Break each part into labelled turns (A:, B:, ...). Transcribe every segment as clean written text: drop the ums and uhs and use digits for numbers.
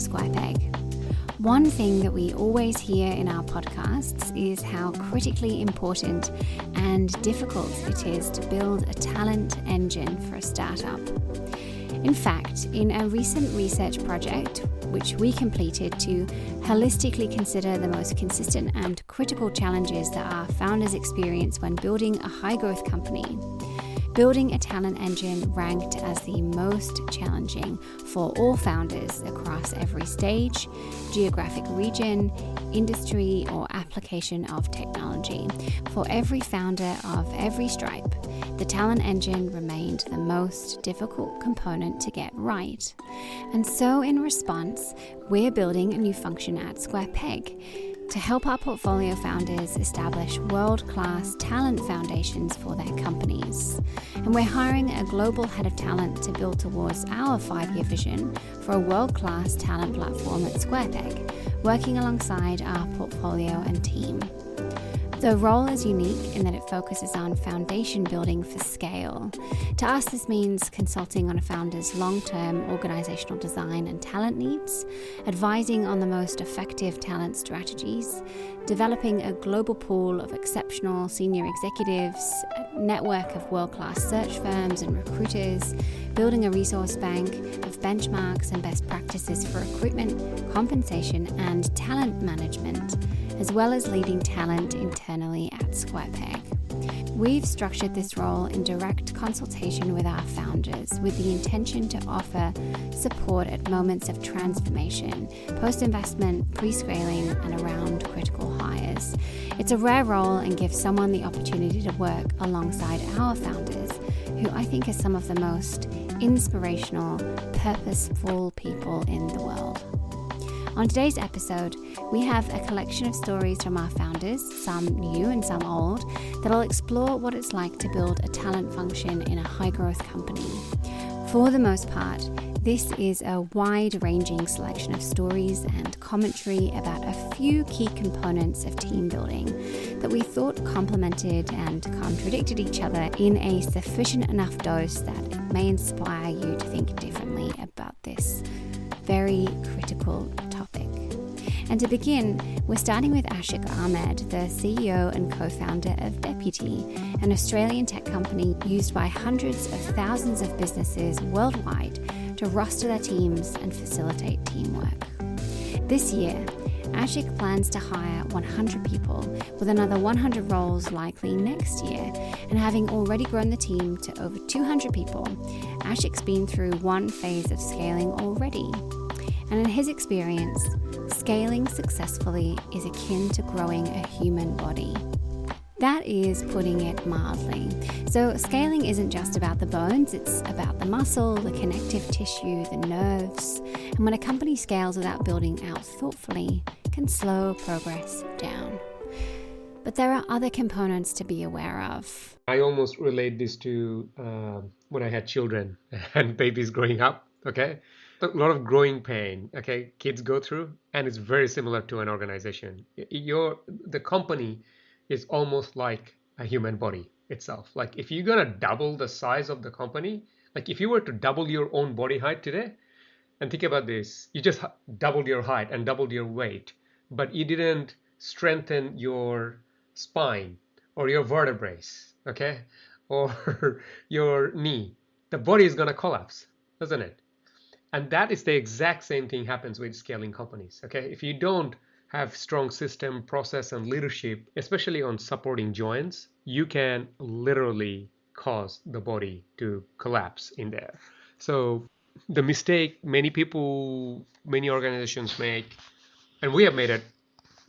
A: Square Peg. One thing that we always hear in our podcasts is how critically important and difficult it is to build a talent engine for a startup. In fact, in a recent research project, which we completed to holistically consider the most consistent and critical challenges that our founders experience when building a high-growth company, building a talent engine ranked as the most challenging for all founders across every stage, geographic region, industry, or application of technology. For every founder of every stripe, the talent engine remained the most difficult component to get right. And so in response, we're building a new function at Square Peg to help our portfolio founders establish world-class talent foundations for their companies. And we're hiring a global head of talent to build towards our 5-year vision for a world-class talent platform at Square Peg, working alongside our portfolio and team. The role is unique in that it focuses on foundation building for scale. To us, this means consulting on a founder's long-term organizational design and talent needs, advising on the most effective talent strategies, developing a global pool of exceptional senior executives, a network of world-class search firms and recruiters, building a resource bank of benchmarks and best practices for recruitment, compensation, and talent management, as well as leading talent internally at Square Peg. We've structured this role in direct consultation with our founders with the intention to offer support at moments of transformation, post-investment, pre-scaling, and around critical hires. It's a rare role and gives someone the opportunity to work alongside our founders, who I think are some of the most inspirational, purposeful people in the world. On today's episode, we have a collection of stories from our founders, some new and some old, that'll explore what it's like to build a talent function in a high-growth company. For the most part, this is a wide-ranging selection of stories and commentary about a few key components of team building that we thought complemented and contradicted each other in a sufficient enough dose that it may inspire you to think differently about this very critical topic. And to begin, we're starting with Ashik Ahmed, the CEO and co-founder of Deputy, an Australian tech company used by hundreds of thousands of businesses worldwide to roster their teams and facilitate teamwork. This year, Ashik plans to hire 100 people, with another 100 roles likely next year. And having already grown the team to over 200 people, Ashik's been through one phase of scaling already. And in his experience, scaling successfully is akin to growing a human body. That is putting it mildly. So scaling isn't just about the bones, it's about the muscle, the connective tissue, the nerves. And when a company scales without building out thoughtfully, it can slow progress down. But there are other components to be aware of.
B: I almost relate this to when I had children and babies growing up, okay? A lot of growing pain, okay, kids go through, and it's very similar to an organization. The company is almost like a human body itself. Like if you're gonna double the size of the company, like if you were to double your own body height today, and think about this, you just doubled your height and doubled your weight, but you didn't strengthen your spine or your vertebrae, okay, or your knee, the body is gonna collapse, doesn't it? And that is the exact same thing happens with scaling companies, okay? If you don't have strong system, process, and leadership, especially on supporting joints, you can literally cause the body to collapse in there. So the mistake many organizations make, and we have made it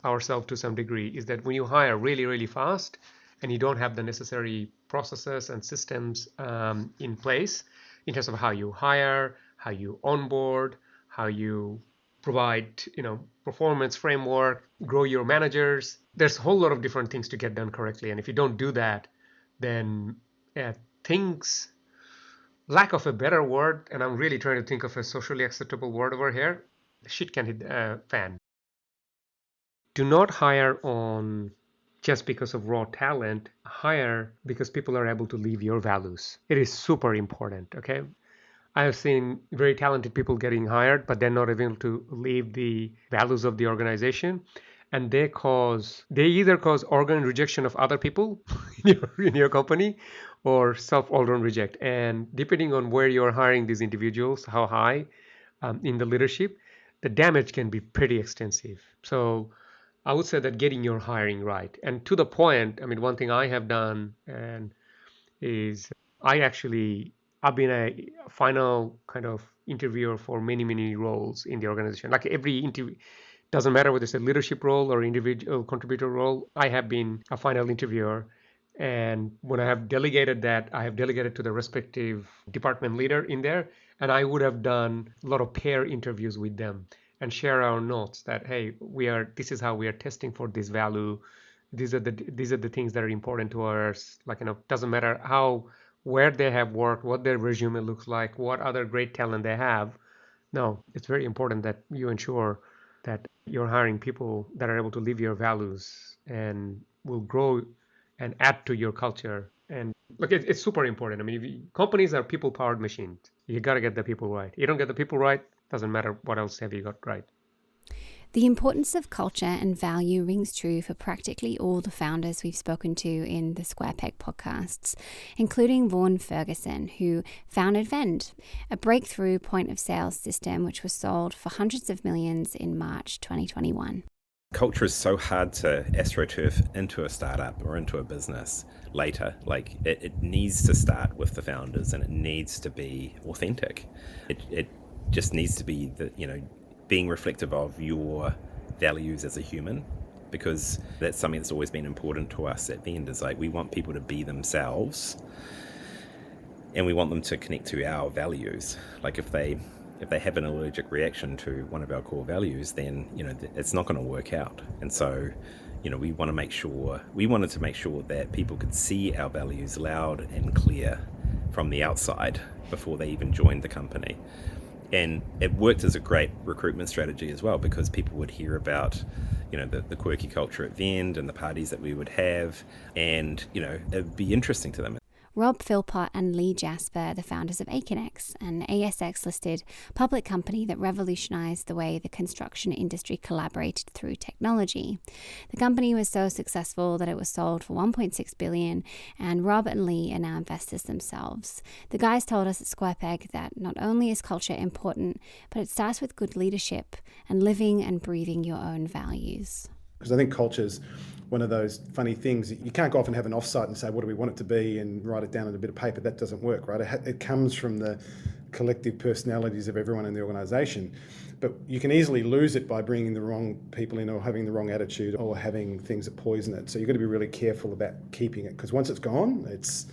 B: ourselves to some degree, is that when you hire really, really fast and you don't have the necessary processes and systems in place in terms of how you hire, how you onboard, how you provide, performance framework, grow your managers. There's a whole lot of different things to get done correctly. And if you don't do that, then things, lack of a better word, and I'm really trying to think of a socially acceptable word over here, shit can hit a fan. Do not hire on just because of raw talent. Hire because people are able to live your values. It is super important, okay? I have seen very talented people getting hired, but they're not able to leave the values of the organization. And they either cause organ rejection of other people in your company or self-organ reject. And depending on where you're hiring these individuals, how high in the leadership, the damage can be pretty extensive. So I would say that getting your hiring right. And to the point, I mean, one thing I have done and is I actually I've been a final kind of interviewer for many roles in the organization. Like every interview, doesn't matter whether it's a leadership role or individual contributor role. I have been a final interviewer, and when I have delegated that, I have delegated to the respective department leader in there, and I would have done a lot of peer interviews with them and share our notes that hey, this is how we are testing for this value. These are the things that are important to us. Like doesn't matter where they have worked, what their resume looks like, what other great talent they have. No, it's very important that you ensure that you're hiring people that are able to live your values and will grow and add to your culture. And look, it's super important. I mean, companies are people-powered machines. You got to get the people right. You don't get the people right, doesn't matter what else have you got right.
A: The importance of culture and value rings true for practically all the founders we've spoken to in the Square Peg podcasts, including Vaughan Ferguson, who founded Vend, a breakthrough point-of-sale system which was sold for hundreds of millions in March 2021.
C: Culture is so hard to astroturf into a startup or into a business later. Like it needs to start with the founders, and it needs to be authentic. It just needs to be being reflective of your values as a human, because that's something that's always been important to us at Vend. Is like we want people to be themselves, and we want them to connect to our values. Like if they have an allergic reaction to one of our core values, then it's not going to work out. And so we wanted to make sure that people could see our values loud and clear from the outside before they even joined the company. And it worked as a great recruitment strategy as well, because people would hear about the quirky culture at Vend and the parties that we would have, and it'd be interesting to them.
A: Rob Philpott and Lee Jasper, the founders of Aconex, an ASX-listed public company that revolutionized the way the construction industry collaborated through technology. The company was so successful that it was sold for $1.6 billion, and Rob and Lee are now investors themselves. The guys told us at SquarePeg that not only is culture important, but it starts with good leadership and living and breathing your own values.
D: Because I think culture's one of those funny things. You can't go off and have an offsite and say, what do we want it to be, and write it down on a bit of paper. That doesn't work, right? It comes from the collective personalities of everyone in the organisation. But you can easily lose it by bringing the wrong people in, or having the wrong attitude, or having things that poison it. So you've got to be really careful about keeping it, because once it's gone, it's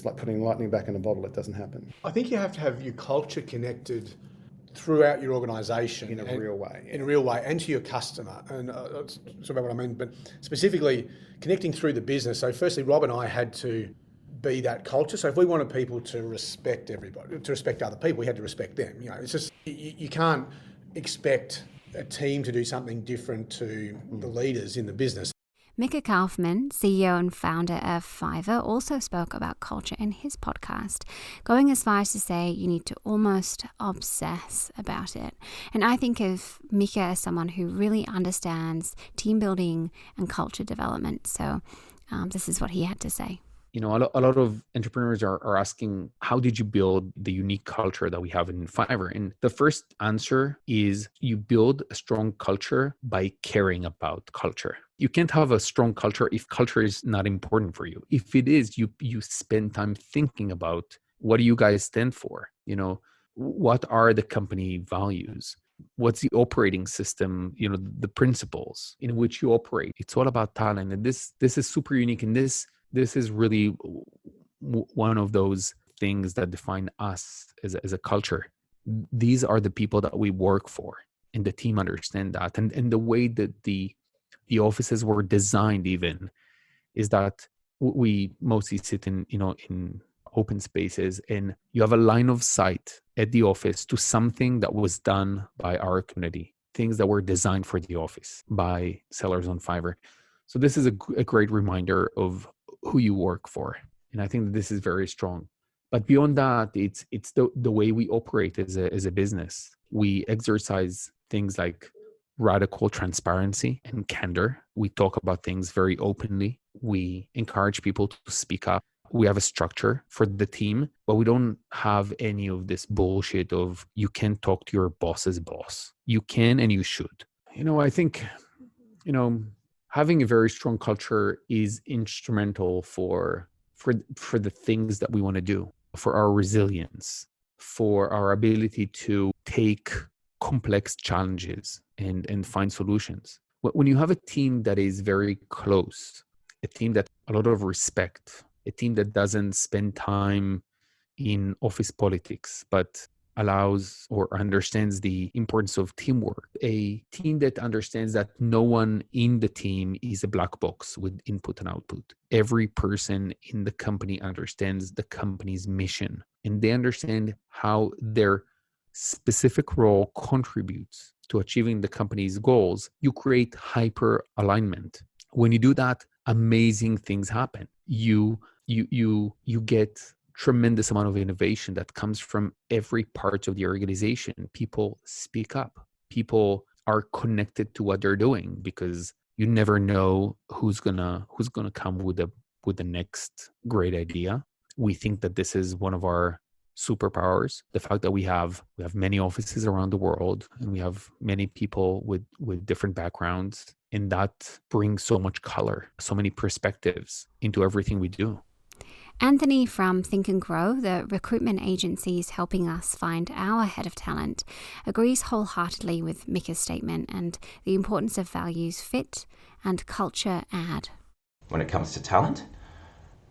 D: like putting lightning back in a bottle. It doesn't happen.
E: I think you have to have your culture connected throughout your organisation
D: in a real way.
E: In a real way, and to your customer. And that's sort of what I mean, but specifically connecting through the business. So firstly, Rob and I had to be that culture. So if we wanted people to respect everybody, to respect other people, we had to respect them. It's just, you can't expect a team to do something different to the leaders in the business.
A: Mika Kaufman, CEO and founder of Fiverr, also spoke about culture in his podcast, going as far as to say you need to almost obsess about it. And I think of Mika as someone who really understands team building and culture development. So this is what he had to say.
F: A lot of entrepreneurs are asking, how did you build the unique culture that we have in Fiverr? And the first answer is you build a strong culture by caring about culture. You can't have a strong culture if culture is not important for you. If it is, you spend time thinking about, what do you guys stand for? What are the company values? What's the operating system, the principles in which you operate? It's all about talent. And this is super unique. And this is really one of those things that define us as a culture. These are the people that we work for, and the team understand that. And the way that the offices were designed even is that we mostly sit in open spaces, and you have a line of sight at the office to something that was done by our community, things that were designed for the office by sellers on Fiverr. So this is a great reminder of who you work for. And I think that this is very strong. But beyond that, it's the way we operate as a business. We exercise things like radical transparency and candor. We talk about things very openly. We encourage people to speak up. We have a structure for the team, but we don't have any of this bullshit of you can talk to your boss's boss. You can and you should. I think, having a very strong culture is instrumental for the things that we want to do, for our resilience, for our ability to take complex challenges and find solutions. When you have a team that is very close, a team that a lot of respect, a team that doesn't spend time in office politics, but allows or understands the importance of teamwork, a team that understands that no one in the team is a black box with input and output. Every person in the company understands the company's mission, and they understand how their specific role contributes to achieving the company's goals. You create hyper alignment. When you do that, amazing things happen. You get tremendous amount of innovation that comes from every part of the organization. People speak up. People are connected to what they're doing, because you never know who's gonna come with the next great idea. We think that this is one of our superpowers, the fact that we have many offices around the world, and we have many people with different backgrounds, and that brings so much color, so many perspectives into everything we do.
A: Anthony from Think and Grow, the recruitment agencies helping us find our head of talent, agrees wholeheartedly with Mika's statement and the importance of values fit and culture add.
G: When it comes to talent,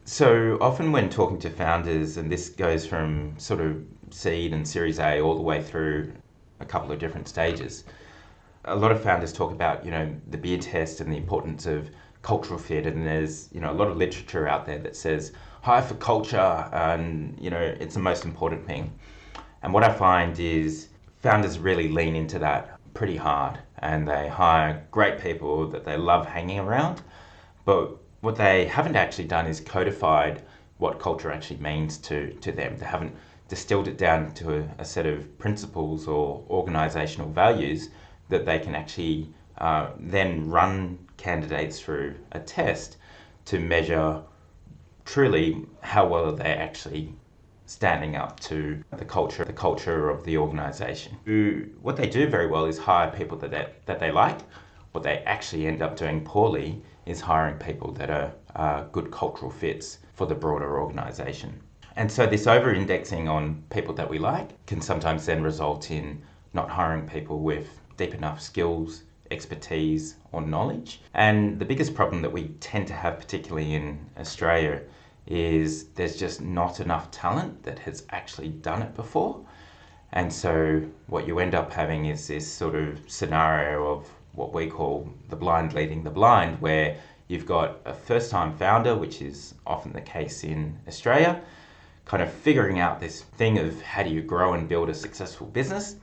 G: so often when talking to founders, and this goes from sort of seed and Series A all the way through a couple of different stages, a lot of founders talk about, the beer test and the importance of cultural fit, and there's, a lot of literature out there that says hire for culture, and, it's the most important thing. And what I find is founders really lean into that pretty hard, and they hire great people that they love hanging around, but what they haven't actually done is codified what culture actually means to them. They haven't distilled it down to a set of principles or organizational values that they can actually then run candidates through a test to measure truly how well are they actually standing up to the culture of the organization. What they do very well is hire people that they like. What they actually end up doing poorly is hiring people that are good cultural fits for the broader organization. And so this over-indexing on people that we like can sometimes then result in not hiring people with deep enough skills, expertise, or knowledge. And the biggest problem that we tend to have, particularly in Australia, is there's just not enough talent that has actually done it before. And so what you end up having is this sort of scenario of what we call the blind leading the blind, where you've got a first-time founder, which is often the case in Australia, kind of figuring out this thing of how do you grow and build a successful business,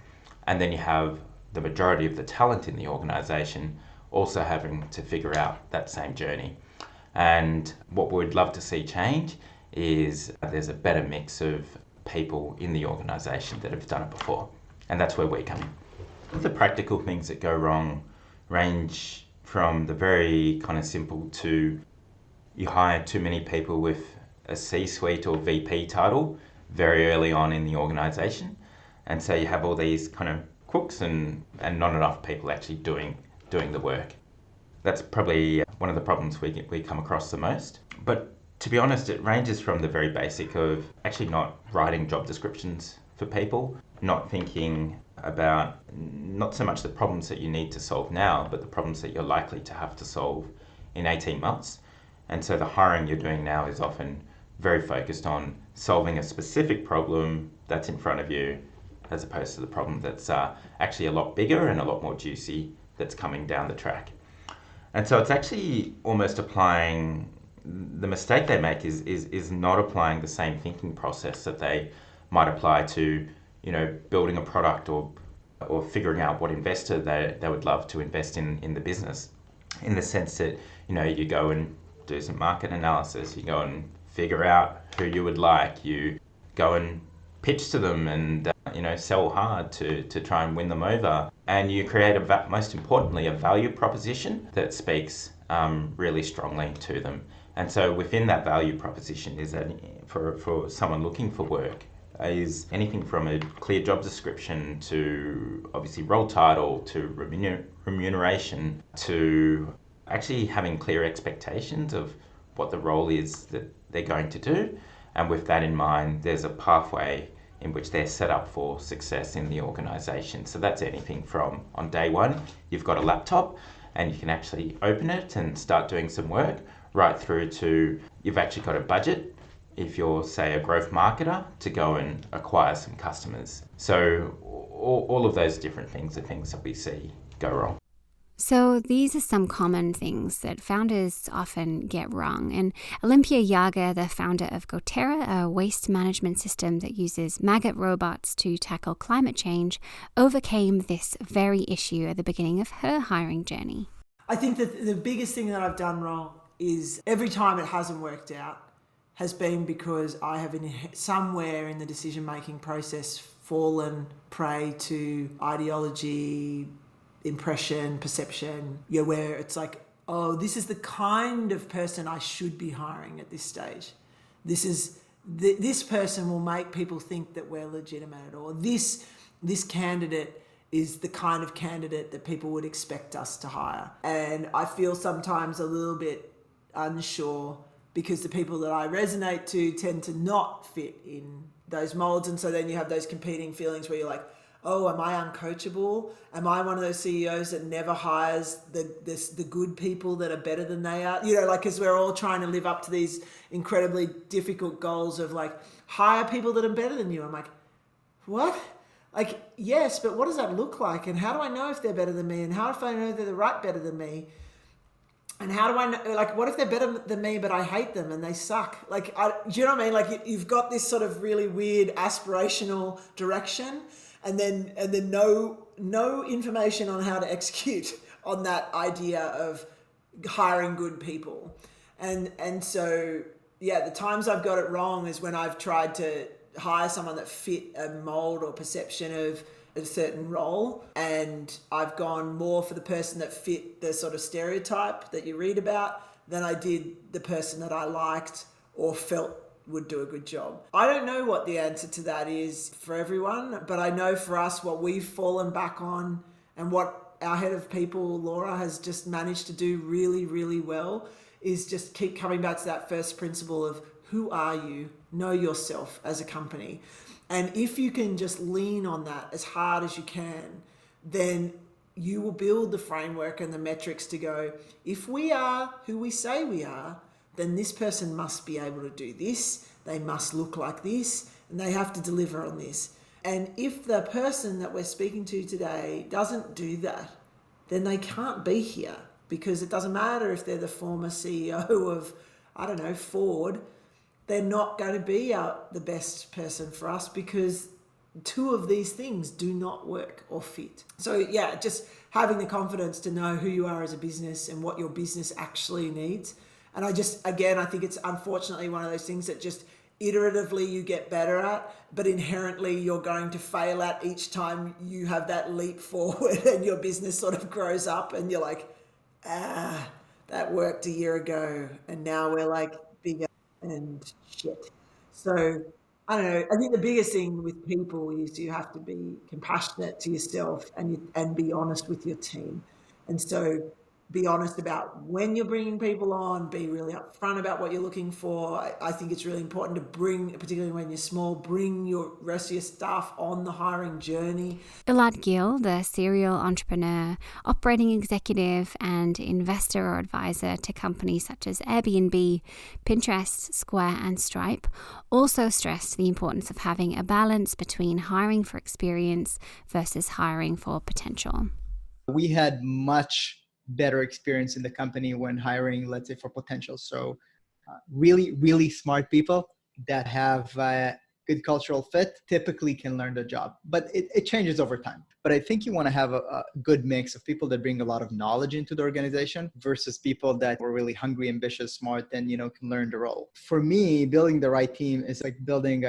G: and then you have the majority of the talent in the organization also having to figure out that same journey. And what we'd love to see change is there's a better mix of people in the organization that have done it before, and that's where we come in. The practical things that go wrong range from the very kind of simple to you hire too many people with a C-suite or VP title very early on in the organization, and so you have all these kind of cooks and not enough people actually doing the work. That's probably one of the problems we come across the most. But to be honest, it ranges from the very basic of actually not writing job descriptions for people, not thinking about not so much the problems that you need to solve now, but the problems that you're likely to have to solve in 18 months. And so the hiring you're doing now is often very focused on solving a specific problem that's in front of you, as opposed to the problem that's actually a lot bigger and a lot more juicy that's coming down the track. And so it's actually almost applying, the mistake they make is not applying the same thinking process that they might apply to, building a product or figuring out what investor they would love to invest in the business. In the sense that, you go and do some market analysis, you go and figure out who you would like, you go and pitch to them and sell hard to try and win them over. And you create most importantly, a value proposition that speaks really strongly to them. And so within that value proposition is that for someone looking for work is anything from a clear job description to obviously role title to remuneration to actually having clear expectations of what the role is that they're going to do. And with that in mind, there's a pathway in which they're set up for success in the organisation. So that's anything from on day one, you've got a laptop and you can actually open it and start doing some work, right through to you've actually got a budget, if you're, say, a growth marketer, to go and acquire some customers. So all of those different things are things that we see go wrong.
A: So these are some common things that founders often get wrong. And Olympia Jager, the founder of Goterra, a waste management system that uses maggot robots to tackle climate change, overcame this very issue at the beginning of her hiring journey.
H: I think that the biggest thing that I've done wrong is every time it hasn't worked out has been because I have somewhere in the decision-making process fallen prey to ideology, impression, perception, where it's like, oh, this is the kind of person I should be hiring at this stage. This person will make people think that we're legitimate, or this candidate is the kind of candidate that people would expect us to hire. And I feel sometimes a little bit unsure because the people that I resonate to tend to not fit in those molds. And so then you have those competing feelings where you're like, oh, am I uncoachable? Am I one of those CEOs that never hires the good people that are better than they are? Because we're all trying to live up to these incredibly difficult goals of like, hire people that are better than you. I'm like, what? Like, yes, but what does that look like? And how do I know if they're better than me? And how if I know they're better than me? And how do I know, like, what if they're better than me, but I hate them and they suck? Like, do you know what I mean? Like, you've got this sort of really weird aspirational direction, and then no information on how to execute on that idea of hiring good people. And so, yeah, the times I've got it wrong is when I've tried to hire someone that fit a mold or perception of a certain role, and I've gone more for the person that fit the sort of stereotype that you read about than I did the person that I liked or felt would do a good job. I don't know what the answer to that is for everyone, but I know for us what we've fallen back on and what our head of people, Laura, has just managed to do really, really well is just keep coming back to that first principle of who are you? Know yourself as a company. And if you can just lean on that as hard as you can, then you will build the framework and the metrics to go, if we are who we say we are, then this person must be able to do this, they must look like this, and they have to deliver on this. And if the person that we're speaking to today doesn't do that, then they can't be here, because it doesn't matter if they're the former CEO of, I don't know, Ford. They're not going to be the best person for us because two of these things do not work or fit. So yeah, just having the confidence to know who you are as a business and what your business actually needs. And I think it's unfortunately one of those things that just iteratively you get better at, but inherently you're going to fail at each time you have that leap forward and your business sort of grows up and you're like, that worked a year ago and now we're like bigger and shit. So I don't know. I think the biggest thing with people is you have to be compassionate to yourself and be honest with your team. And so be honest about when you're bringing people on, be really upfront about what you're looking for. I think it's really important to bring, particularly when you're small, bring your rest of your staff on the hiring journey.
A: Elad Gil, the serial entrepreneur, operating executive and investor or advisor to companies such as Airbnb, Pinterest, Square and Stripe, also stressed the importance of having a balance between hiring for experience versus hiring for potential.
I: We had much better experience in the company when hiring, let's say, for potential. So really, really smart people that have a good cultural fit typically can learn the job, but it changes over time. But I think you want to have a good mix of people that bring a lot of knowledge into the organization versus people that were really hungry, ambitious, smart, and, can learn the role. For me, building the right team is like building,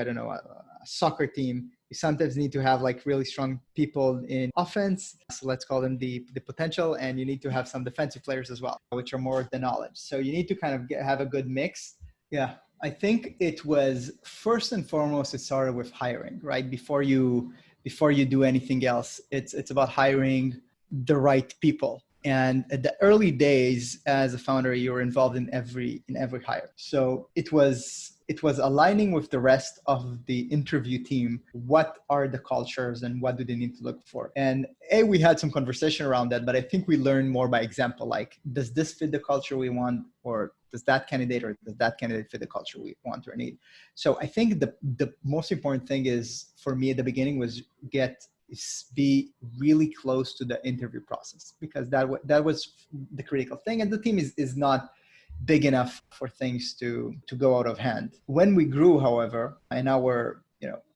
I: soccer team, you sometimes need to have like really strong people in offense. So let's call them the potential. And you need to have some defensive players as well, which are more the knowledge. So you need to kind of have a good mix. Yeah. I think it was first and foremost, it started with hiring, right? Before you do anything else, it's about hiring the right people. And at the early days as a founder, you were involved in every hire. So it was aligning with the rest of the interview team. What are the cultures and what do they need to look for? And we had some conversation around that, but I think we learned more by example. Like, does this fit the culture we want, or does that candidate fit the culture we want or need? So I think the most important thing is for me at the beginning was be really close to the interview process, because that was the critical thing. And the team is not big enough for things to go out of hand. When we grew, however, and now we're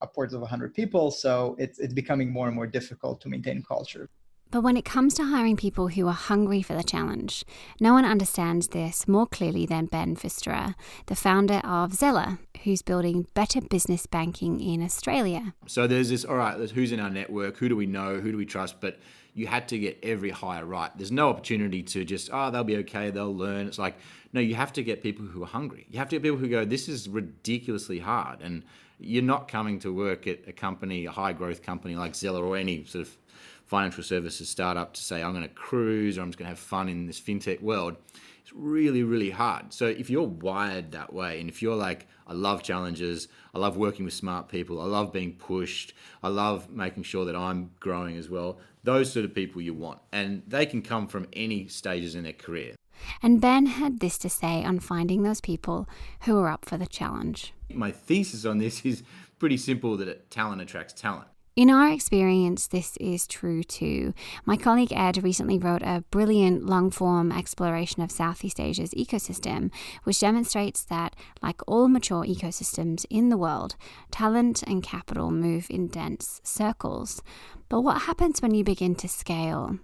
I: upwards of 100 people, so it's becoming more and more difficult to maintain culture.
A: But when it comes to hiring people who are hungry for the challenge, no one understands this more clearly than Ben Pfisterer, the founder of Zeller, who's building better business banking in Australia.
J: So there's this, all right, who's in our network? Who do we know? Who do we trust? But you had to get every hire right. There's no opportunity to just, they'll be okay, they'll learn. It's like, no, you have to get people who are hungry. You have to get people who go, this is ridiculously hard. And you're not coming to work at a high growth company like Zeller or any sort of financial services startup to say, I'm going to cruise or I'm just going to have fun in this fintech world. It's really, really hard. So if you're wired that way, and if you're like, I love challenges, I love working with smart people, I love being pushed, I love making sure that I'm growing as well, those sort of people you want. And they can come from any stages in their career.
A: And Ben had this to say on finding those people who are up for the challenge.
J: My thesis on this is pretty simple, that talent attracts talent.
A: In our experience, this is true too. My colleague Ed recently wrote a brilliant long-form exploration of Southeast Asia's ecosystem, which demonstrates that, like all mature ecosystems in the world, talent and capital move in dense circles. But what happens when you begin to scale?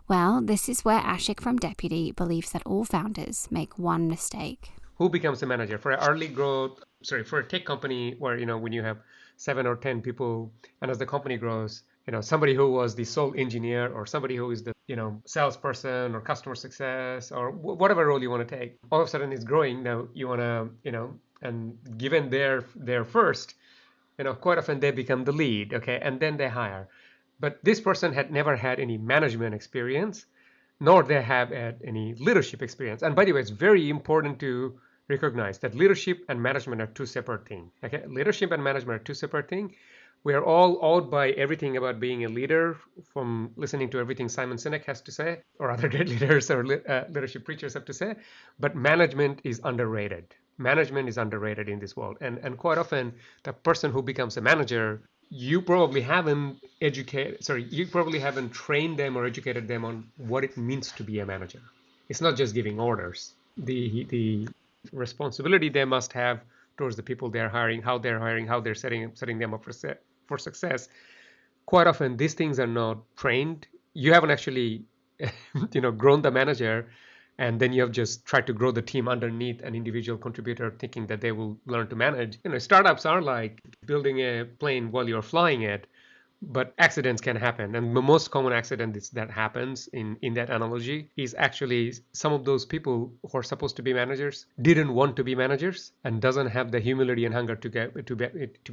A: Well, this is where Ashik from Deputy believes that all founders make one mistake.
B: Who becomes a manager? For a tech company where, when you have 7 or 10 people, and as the company grows, somebody who was the sole engineer or somebody who is the, salesperson or customer success or whatever role you want to take, all of a sudden it's growing. Now you want to, and given their first, quite often they become the lead, okay, and then they hire. But this person had never had any management experience, nor they have had any leadership experience. And by the way, it's very important to recognize that leadership and management are two separate things. Okay, leadership and management are two separate things. We are all awed by everything about being a leader, from listening to everything Simon Sinek has to say, or other great leaders or leadership preachers have to say. But management is underrated. Management is underrated in this world, and quite often the person who becomes a manager, you probably haven't trained them or educated them on what it means to be a manager. It's not just giving orders. The responsibility they must have towards the people they're hiring, how they're setting them up for success. Quite often these things are not trained. You haven't actually grown the manager, and then you have just tried to grow the team underneath an individual contributor thinking that they will learn to manage. Startups are like building a plane while you're flying it, but accidents can happen. And the most common accident that happens in that analogy is actually some of those people who are supposed to be managers didn't want to be managers and doesn't have the humility and hunger to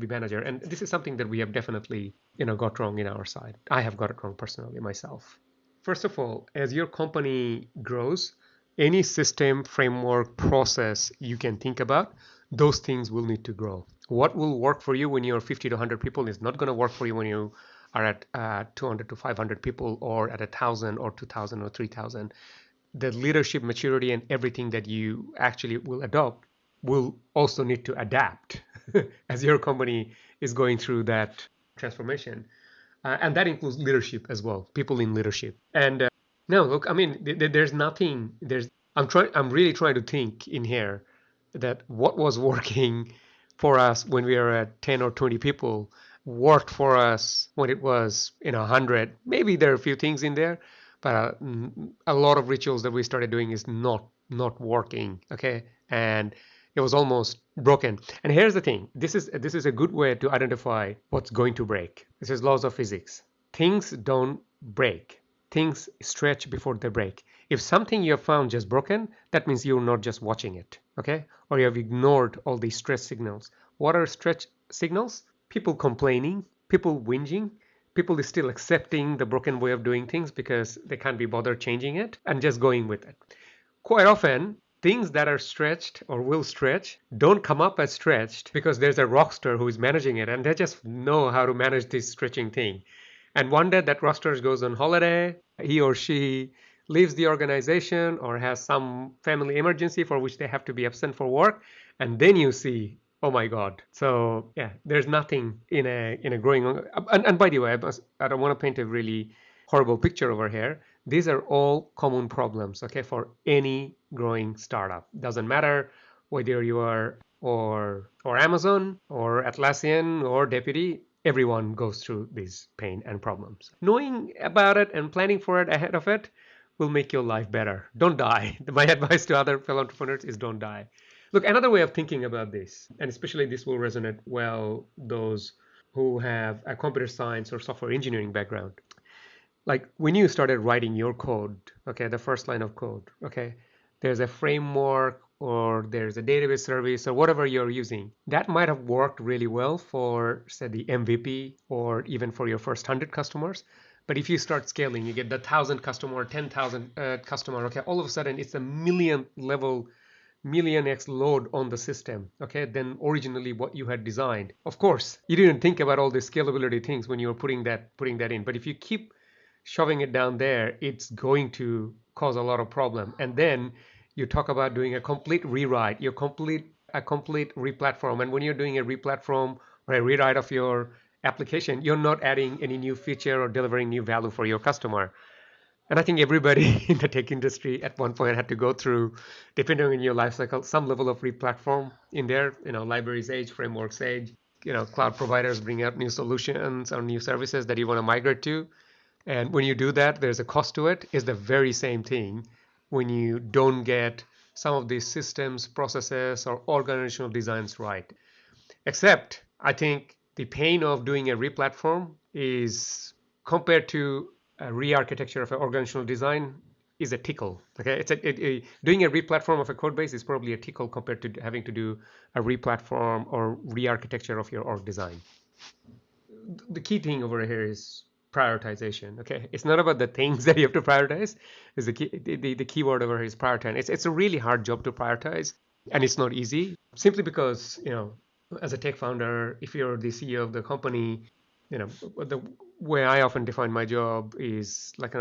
B: be manager. And this is something that we have definitely got wrong in our side. I have got it wrong personally myself. First of all, as your company grows, any system, framework, process you can think about, those things will need to grow. What will work for you when you're 50 to 100 people is not going to work for you when you are at 200 to 500 people, or at 1,000 or 2,000 or 3,000. The leadership maturity and everything that you actually will adopt will also need to adapt as your company is going through that transformation. And that includes leadership as well, people in leadership. And no, look, I mean, I'm really trying to think in here that what was working for us when we were at 10 or 20 people worked for us when it was 100. Maybe there are a few things in there, but a lot of rituals that we started doing is not working, okay? And It was almost broken. And here's the thing. This is a good way to identify what's going to break. This is laws of physics. Things don't break. Things stretch before they break. If something you have found just broken, that means you're not just watching it, okay? Or you have ignored all these stress signals. What are stretch signals? People complaining, people whinging, people is still accepting the broken way of doing things because they can't be bothered changing it and just going with it. Quite often, things that are stretched or will stretch don't come up as stretched because there's a rock star who is managing it and they just know how to manage this stretching thing. And one day that rock star goes on holiday, he or she leaves the organization or has some family emergency for which they have to be absent for work, and then you see, oh my God. So yeah, there's nothing in a growing. And by the way, I don't want to paint a really horrible picture over here. These are all common problems, okay, for any growing startup. Doesn't matter whether you are or Amazon or Atlassian or Deputy. Everyone goes through these pain and problems. Knowing about it and planning for it ahead of it will make your life better. Don't die. My advice to other fellow entrepreneurs is don't die. Look, another way of thinking about this, and especially this will resonate well those who have a computer science or software engineering background. Like when you started writing your code, okay, the first line of code, okay, there's a framework or there's a database service or whatever you're using. That might have worked really well for, say, the MVP or even for your first 100 customers. But if you start scaling, you get the 1,000 customer, 10,000 customer, okay, all of a sudden it's a million level, million X load on the system, okay, than originally what you had designed. Of course, you didn't think about all the scalability things when you were putting that in. But if you keep shoving it down there, it's going to cause a lot of problem. And then you talk about doing a complete rewrite, a complete replatform. And when you're doing a replatform or a rewrite of your application, you're not adding any new feature or delivering new value for your customer. And I think everybody in the tech industry at one point had to go through, depending on your life cycle, some level of replatform in there. Libraries age, frameworks age, cloud providers bring out new solutions or new services that you want to migrate to. And when you do that, there's a cost to it. It's the very same thing when you don't get some of these systems, processes, or organizational designs right. Except, I think the pain of doing a replatform is, compared to a re-architecture of an organizational design, is a tickle. Okay, doing a replatform of a code base is probably a tickle compared to having to do a replatform or re-architecture of your org design. The key thing over here is prioritization. Okay, it's not about the things that you have to prioritize. Is the key word over here is prioritize. It's a really hard job to prioritize, and it's not easy. Simply because as a tech founder, if you're the CEO of the company, the way I often define my job is like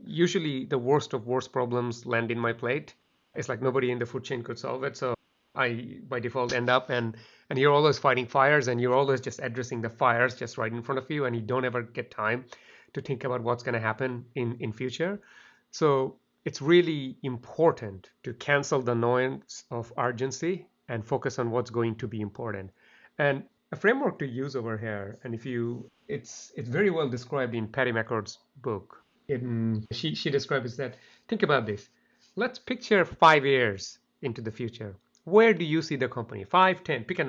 B: usually the worst of worst problems land in my plate. It's like nobody in the food chain could solve it, so I by default end up and you're always fighting fires and you're always just addressing the fires just right in front of you, and you don't ever get time to think about what's going to happen in future. So it's really important to cancel the noise of urgency and focus on what's going to be important. And a framework to use over here, and it's very well described in Patty McCord's book. She describes that, think about this. Let's picture 5 years into the future. Where do you see the company? 5, 10, pick a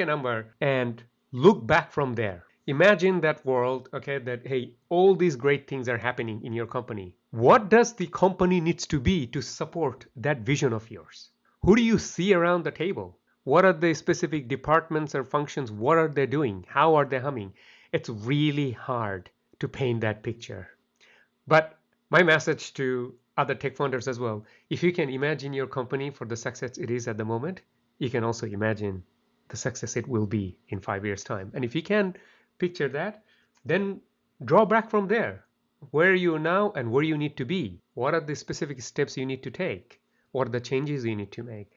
B: number and look back from there. Imagine that world, okay, that, hey, all these great things are happening in your company. What does the company needs to be to support that vision of yours? Who do you see around the table? What are the specific departments or functions? What are they doing? How are they humming? It's really hard to paint that picture. But my message to other tech founders as well, if you can imagine your company for the success it is at the moment, you can also imagine the success it will be in 5 years' time. And if you can picture that, then draw back from there. Where are you now and where you need to be? What are the specific steps you need to take? What are the changes you need to make?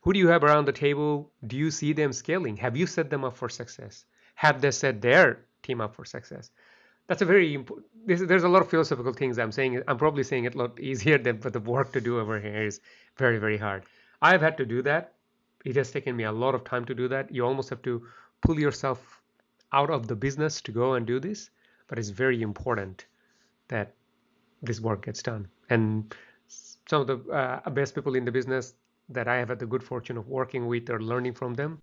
B: Who do you have around the table? Do you see them scaling? Have you set them up for success? Have they set their team up for success? That's a very important. There's a lot of philosophical things I'm saying. I'm probably saying it a lot easier but the work to do over here is very, very hard. I've had to do that. It has taken me a lot of time to do that. You almost have to pull yourself out of the business to go and do this, but it's very important that this work gets done. And some of the best people in the business, that I have had the good fortune of working with or learning from them.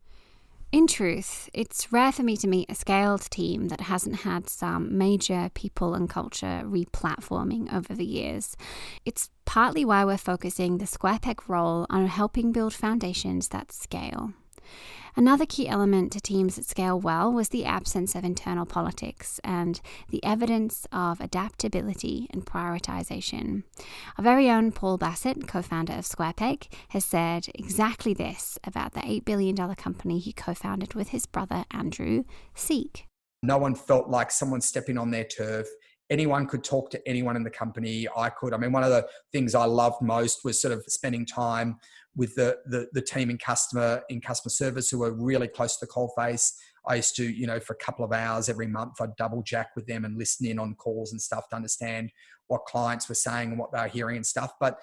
A: In truth, it's rare for me to meet a scaled team that hasn't had some major people and culture replatforming over the years. It's partly why we're focusing the Square Peg role on helping build foundations that scale. Another key element to teams that scale well was the absence of internal politics and the evidence of adaptability and prioritization. Our very own Paul Bassett, co-founder of SquarePeg, has said exactly this about the $8 billion company he co-founded with his brother Andrew, Seek.
K: No one felt like someone stepping on their turf. Anyone could talk to anyone in the company. I could. I mean, one of the things I loved most was sort of spending time with the team in customer service who were really close to the coalface. I used to, for a couple of hours every month, I'd double jack with them and listen in on calls and stuff to understand what clients were saying and what they were hearing and stuff. But,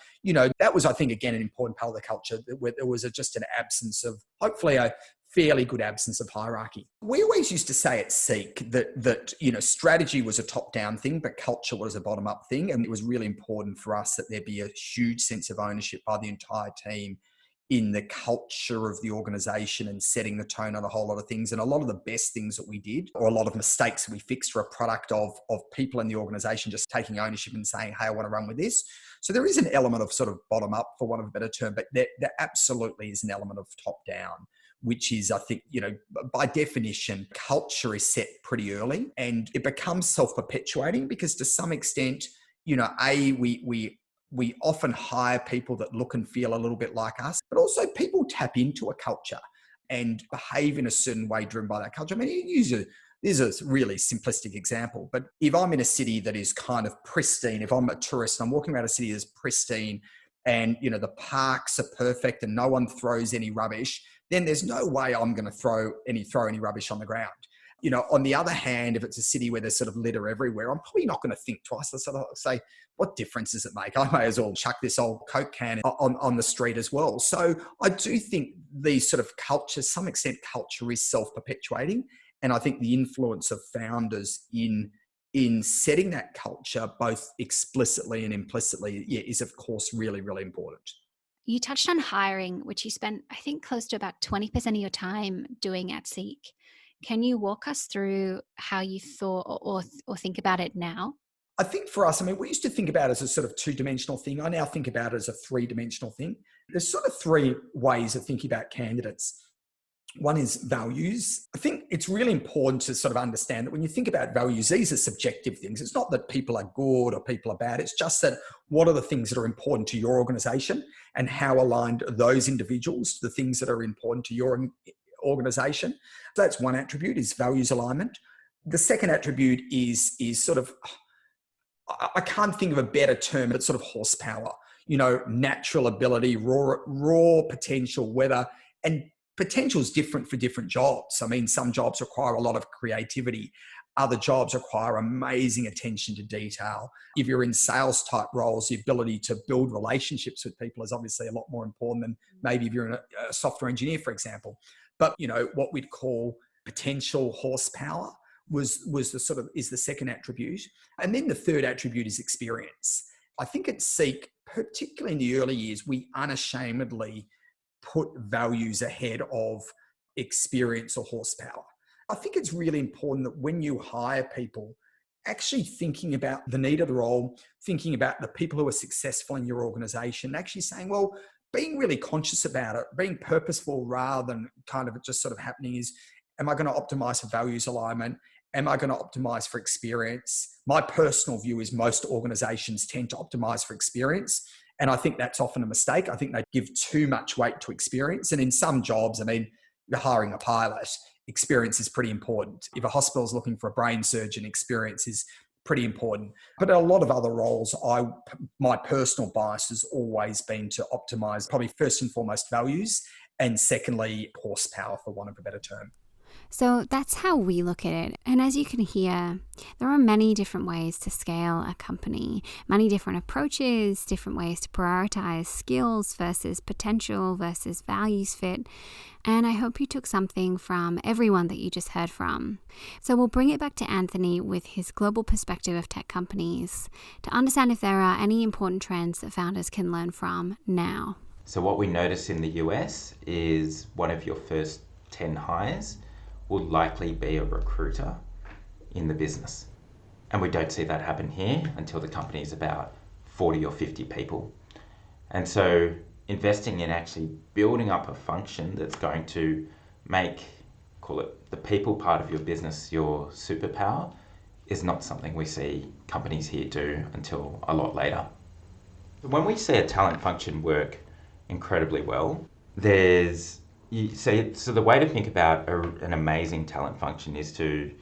K: that was, I think, again, an important part of the culture, where there was just an absence of, hopefully a fairly good absence of hierarchy. We always used to say at Seek that strategy was a top-down thing, but culture was a bottom-up thing. And it was really important for us that there be a huge sense of ownership by the entire team in the culture of the organization and setting the tone on a whole lot of things. And a lot of the best things that we did, or a lot of mistakes that we fixed, were a product of people in the organization just taking ownership and saying, hey, I want to run with this. So there is an element of sort of bottom up, for want of a better term, but there absolutely is an element of top down, which is, I think, by definition, culture is set pretty early and it becomes self-perpetuating because to some extent, we often hire people that look and feel a little bit like us, but also people tap into a culture and behave in a certain way driven by that culture. I mean, this is a really simplistic example, but if I'm in a city that is kind of pristine, if I'm a tourist and I'm walking around a city that's pristine and, the parks are perfect and no one throws any rubbish, then there's no way I'm going to throw any rubbish on the ground. On the other hand, if it's a city where there's sort of litter everywhere, I'm probably not going to think twice. I sort of say, what difference does it make? I may as well chuck this old Coke can on the street as well. So I do think these sort of cultures, some extent culture is self-perpetuating. And I think the influence of founders in setting that culture, both explicitly and implicitly, is of course really, really important.
A: You touched on hiring, which you spent, I think, close to about 20% of your time doing at Seek. Can you walk us through how you thought or think about it now?
K: I think for us, we used to think about it as a sort of two-dimensional thing. I now think about it as a three-dimensional thing. There's sort of three ways of thinking about candidates. One is values. I think it's really important to sort of understand that when you think about values, these are subjective things. It's not that people are good or people are bad. It's just that what are the things that are important to your organization and how aligned are those individuals to the things that are important to your organization. So that's one attribute, is values alignment. The second attribute is sort of, I can't think of a better term, but sort of horsepower, natural ability, raw potential, whether, and potential is different for different jobs. Some jobs require a lot of creativity. Other jobs require amazing attention to detail. If you're in sales type roles, the ability to build relationships with people is obviously a lot more important than maybe if you're a software engineer, for example. But, what we'd call potential horsepower is the second attribute. And then the third attribute is experience. I think at Seek, particularly in the early years, we unashamedly put values ahead of experience or horsepower. I think it's really important that when you hire people, actually thinking about the need of the role, thinking about the people who are successful in your organization, actually saying, well, being really conscious about it, being purposeful rather than kind of just sort of happening is, am I going to optimize for values alignment? Am I going to optimize for experience? My personal view is most organizations tend to optimize for experience. And I think that's often a mistake. I think they give too much weight to experience. And in some jobs, you're hiring a pilot, experience is pretty important. If a hospital is looking for a brain surgeon, experience is pretty important. But in a lot of other roles, my personal bias has always been to optimize probably first and foremost values, and secondly, horsepower, for want of a better term.
A: So that's how we look at it. And as you can hear, there are many different ways to scale a company, many different approaches, different ways to prioritize skills versus potential versus values fit. And I hope you took something from everyone that you just heard from. So we'll bring it back to Anthony with his global perspective of tech companies to understand if there are any important trends that founders can learn from now.
G: So what we notice in the US is one of your first 10 hires will likely be a recruiter in the business. And we don't see that happen here until the company is about 40 or 50 people. And so investing in actually building up a function that's going to make, call it the people part of your business, your superpower, is not something we see companies here do until a lot later. When we see a talent function work incredibly well, so the way to think about an amazing talent function is to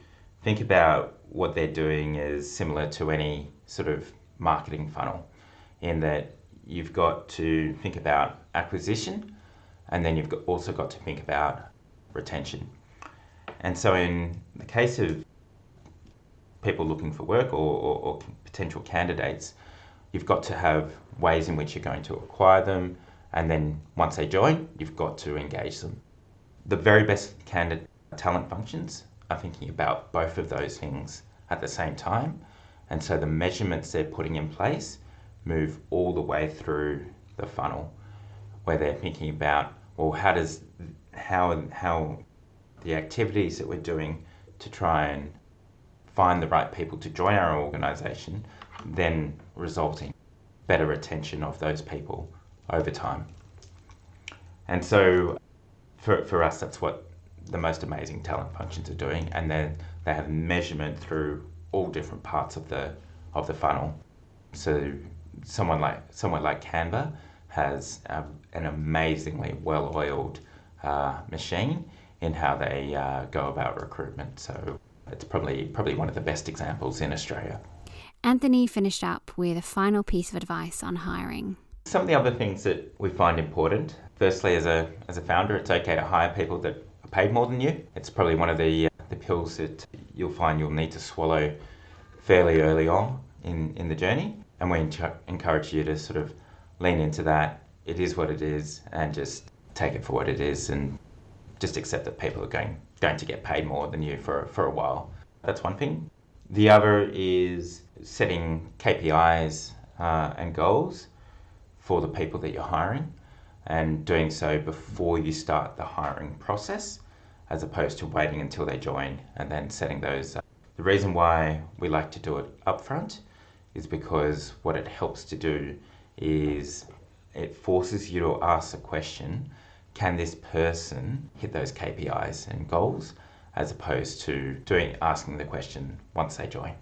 G: think about what they're doing is similar to any sort of marketing funnel, in that you've got to think about acquisition, and then you've also got to think about retention. And so in the case of people looking for work or potential candidates, you've got to have ways in which you're going to acquire them, and then once they join, you've got to engage them. The very best candidate talent functions are thinking about both of those things at the same time, and so the measurements they're putting in place move all the way through the funnel, where they're thinking about, well, how the activities that we're doing to try and find the right people to join our organisation then result in better retention of those people over time. And so for us, that's what the most amazing talent functions are doing, and then they have measurement through all different parts of the funnel. So someone like Canva has an amazingly well-oiled machine in how they go about recruitment. So it's probably one of the best examples in Australia.
A: Anthony finished up with a final piece of advice on hiring.
G: Some of the other things that we find important, firstly, as a founder, it's okay to hire people that are paid more than you. It's probably one of the pills that you'll find you'll need to swallow fairly early on in the journey. And we encourage you to sort of lean into that. It is what it is, and just take it for what it is, and just accept that people are going to get paid more than you for a while. That's one thing. The other is setting KPIs and goals for the people that you're hiring, and doing so before you start the hiring process, as opposed to waiting until they join and then setting those up. The reason why we like to do it upfront is because what it helps to do is it forces you to ask the question, can this person hit those KPIs and goals, as opposed to asking the question once they join.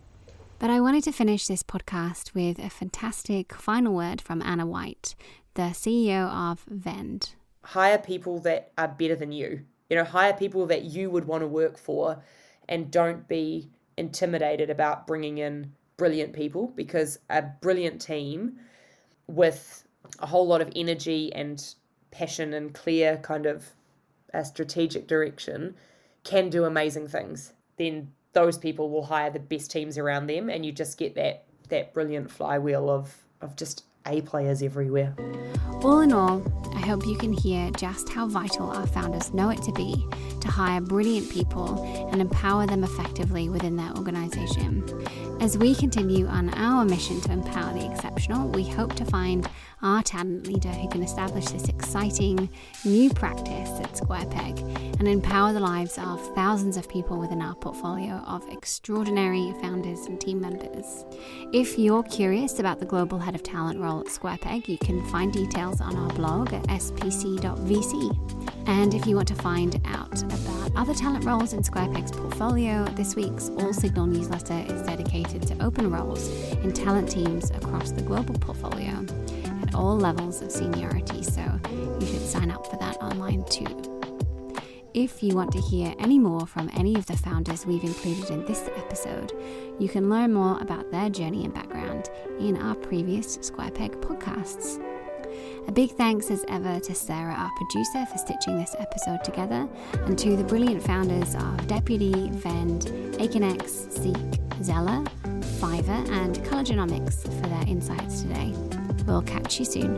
A: But I wanted to finish this podcast with a fantastic final word from Anna White, the CEO of Vend.
L: Hire people that are better than you. Hire people that you would want to work for, and don't be intimidated about bringing in brilliant people, because a brilliant team with a whole lot of energy and passion and clear kind of a strategic direction can do amazing things. Then those people will hire the best teams around them, and you just get that brilliant flywheel of just A players everywhere.
A: All in all, I hope you can hear just how vital our founders know it to be to hire brilliant people and empower them effectively within their organisation. As we continue on our mission to empower the exceptional, we hope to find our talent leader who can establish this exciting new practice at SquarePeg and empower the lives of thousands of people within our portfolio of extraordinary founders and team members. If you're curious about the Global Head of Talent role at SquarePeg, you can find details on our blog at spc.vc. And if you want to find out about other talent roles in SquarePeg's portfolio, this week's All Signal newsletter is dedicated to open roles in talent teams across the global portfolio at all levels of seniority, so you should sign up for that online too. If you want to hear any more from any of the founders we've included in this episode, you can learn more about their journey and background in our previous SquarePeg podcasts. A big thanks as ever to Sarah, our producer, for stitching this episode together, and to the brilliant founders of Deputy, Vend, Aconex, Seek, Zeller, Fiverr and Cologenomics for their insights today. We'll catch you soon.